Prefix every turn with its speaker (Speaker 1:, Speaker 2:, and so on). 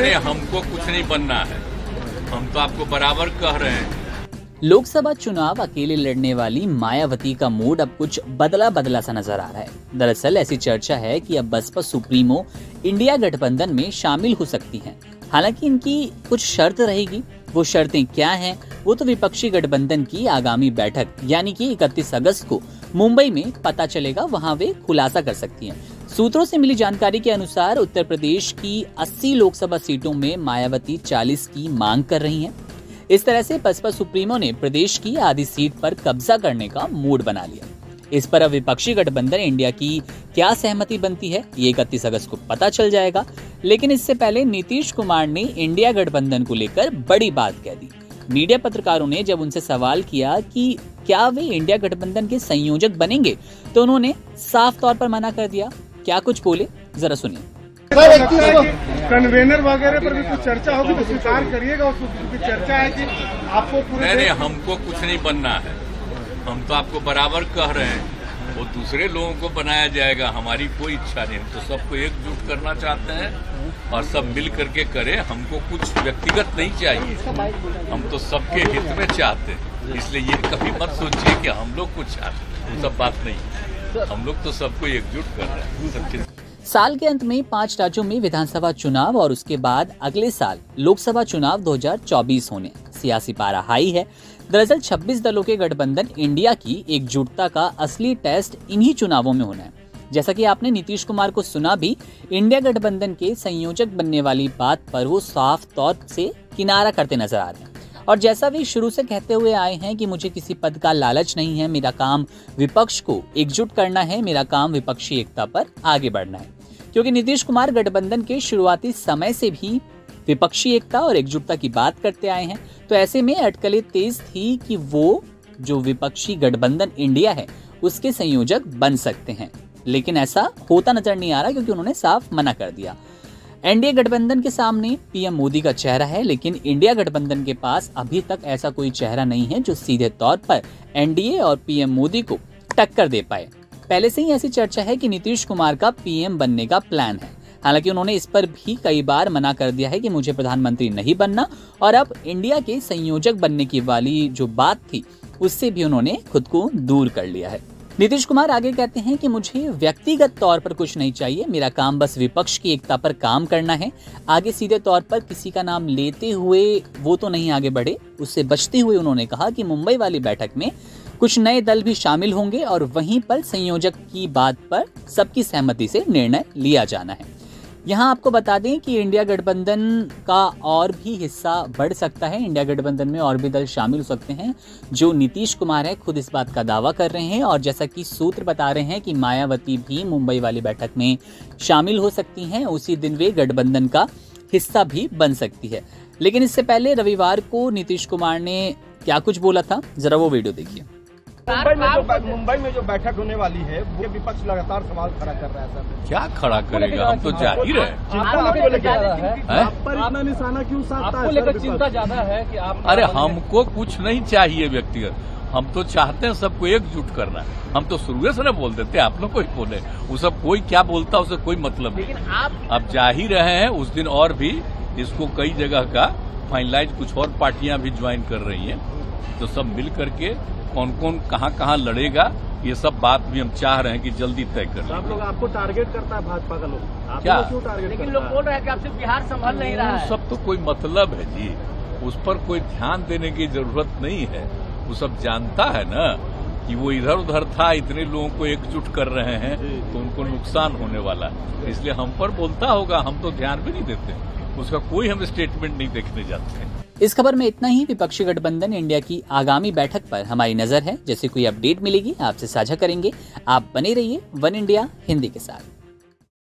Speaker 1: नहीं, हमको कुछ नहीं बनना है, हम तो आपको बराबर कह रहे हैं।
Speaker 2: लोकसभा चुनाव अकेले लड़ने वाली मायावती का मूड अब कुछ बदला सा नजर आ रहा है। दरअसल ऐसी चर्चा है कि अब बसपा सुप्रीमो इंडिया गठबंधन में शामिल हो सकती हैं। हालांकि इनकी कुछ शर्त रहेगी। वो शर्तें क्या हैं, वो तो विपक्षी गठबंधन की आगामी बैठक यानी कि 31 अगस्त को मुंबई में पता चलेगा, वहां वे खुलासा कर सकती हैं। सूत्रों से मिली जानकारी के अनुसार उत्तर प्रदेश की 80 लोकसभा सीटों में मायावती 40 की मांग कर रही हैं। इस तरह से बसपा सुप्रीमो ने प्रदेश की आधी सीट पर कब्जा करने का मूड बना लिया। इस पर अब विपक्षी गठबंधन इंडिया की क्या सहमति बनती है, ये 31 अगस्त को पता चल जाएगा। लेकिन इससे पहले नीतीश कुमार ने इंडिया गठबंधन को लेकर बड़ी बात कह दी। मीडिया पत्रकारों ने जब उनसे सवाल किया कि क्या वे इंडिया गठबंधन के संयोजक बनेंगे, तो उन्होंने साफ तौर पर मना कर दिया। क्या कुछ बोले, जरा सुनिए।
Speaker 3: कन्वेनर वगैरह पर भी कुछ चर्चा होगी तो स्वीकार करिएगा। उसकी चर्चा है कि आपको पूरे
Speaker 1: नहीं, हमको कुछ नहीं बनना है, हम तो आपको बराबर कह रहे हैं। वो दूसरे लोगों को बनाया जाएगा, हमारी कोई इच्छा नहीं। हम तो सबको एकजुट करना चाहते हैं और सब मिल करके करें। हमको कुछ व्यक्तिगत नहीं चाहिए, हम तो सबके हित में चाहते हैं। इसलिए ये कभी मत सोचिए कि हम लोग कुछ चाहते हैं, वो सब बात नहीं। हम लोग तो सबको एकजुट कर रहे हैं।
Speaker 2: साल के अंत में 5 राज्यों में विधानसभा चुनाव और उसके बाद अगले साल लोकसभा चुनाव 2024 होने। सियासी पारा हाई है। दरअसल 26 दलों के गठबंधन इंडिया की एकजुटता का असली टेस्ट इन्हीं चुनावों में होना है। जैसा कि आपने नीतीश कुमार को सुना भी, इंडिया गठबंधन के संयोजक बनने वाली बात पर वो साफ तौर से किनारा करते नजर आ रहे हैं। और जैसा वे शुरू से कहते हुए आए हैं कि मुझे किसी पद का लालच नहीं है, मेरा काम विपक्ष को एकजुट करना है, मेरा काम विपक्षी एकता पर आगे बढ़ना है। क्योंकि नीतीश कुमार गठबंधन के शुरुआती समय से भी विपक्षी एकता और एकजुटता की बात करते आए हैं, तो ऐसे में अटकलें तेज थी कि वो जो विपक्षी गठबंधन इंडिया है उसके संयोजक बन सकते हैं। लेकिन ऐसा होता नजर नहीं आ रहा, क्योंकि उन्होंने साफ मना कर दिया। एनडीए गठबंधन के सामने पीएम मोदी का चेहरा है, लेकिन इंडिया गठबंधन के पास अभी तक ऐसा कोई चेहरा नहीं है जो सीधे तौर पर एनडीए और पीएम मोदी को टक्कर दे पाए। पहले से ही ऐसी चर्चा है कि नीतीश कुमार का पीएम बनने का प्लान है। हालांकि उन्होंने इस पर भी कई बार मना कर दिया है कि मुझे प्रधानमंत्री नहीं बनना, और अब इंडिया के संयोजक बनने की वाली जो बात थी उससे भी उन्होंने खुद को दूर कर लिया है। नीतीश कुमार आगे कहते हैं कि मुझे व्यक्तिगत तौर पर कुछ नहीं चाहिए, मेरा काम बस विपक्ष की एकता पर काम करना है। आगे सीधे तौर पर किसी का नाम लेते हुए वो तो नहीं आगे बढ़े। उससे बचते हुए उन्होंने कहा कि मुंबई वाली बैठक में कुछ नए दल भी शामिल होंगे और वहीं पर संयोजक की बात पर सबकी सहमति से निर्णय लिया जाना है। यहाँ आपको बता दें कि इंडिया गठबंधन का और भी हिस्सा बढ़ सकता है। इंडिया गठबंधन में और भी दल शामिल हो सकते हैं। जो नीतीश कुमार है खुद इस बात का दावा कर रहे हैं, और जैसा कि सूत्र बता रहे हैं कि मायावती भी मुंबई वाली बैठक में शामिल हो सकती हैं। उसी दिन वे गठबंधन का हिस्सा भी बन सकती है। लेकिन इससे पहले रविवार को नीतीश कुमार ने क्या कुछ बोला था, जरा वो वीडियो देखिए।
Speaker 3: मुंबई में जो बैठक होने वाली है वो विपक्ष लगातार सवाल खड़ा कर रहा है। सर
Speaker 1: क्या खड़ा करेगा, हम तो जाहिर है।
Speaker 3: अपना निशाना क्यों साधता है?
Speaker 4: लेकर चिंता ज्यादा है कि आप।
Speaker 1: अरे हमको कुछ नहीं चाहिए व्यक्तिगत, हम तो चाहते हैं सबको एकजुट करना। हम तो शुरू से न बोल देते, आप लोग कोई बोले, वो सब कोई क्या बोलता उसे कोई मतलब नहीं। अब जा ही रहे हैं, उस दिन और भी इसको कई जगह का फाइनलाइज कुछ और पार्टियां भी ज्वाइन कर रही हैं, तो सब मिल करके कौन कौन कहाँ लड़ेगा, ये सब बात भी हम चाह रहे हैं कि जल्दी तय कर लें।
Speaker 3: आप लोग आपको टारगेट करता है भाजपा का लोग, आप
Speaker 1: क्या
Speaker 3: क्यों टारगेट?
Speaker 4: लेकिन लोग बोल रहे हैं कि आपसे बिहार संभल नहीं रहा है।
Speaker 1: सब तो कोई मतलब है जी, उस पर कोई ध्यान देने की जरूरत नहीं है। वो सब जानता है ना कि वो इधर उधर था, इतने लोगों को एकजुट कर रहे हैं तो उनको नुकसान होने वाला है, इसलिए हम पर बोलता होगा। हम तो ध्यान भी नहीं देते, उसका कोई हम स्टेटमेंट नहीं देखने जाते हैं।
Speaker 2: इस खबर में इतना ही। विपक्षी गठबंधन इंडिया की आगामी बैठक पर हमारी नजर है। जैसे कोई अपडेट मिलेगी आपसे साझा करेंगे। आप बने रहिए वन इंडिया हिंदी के साथ।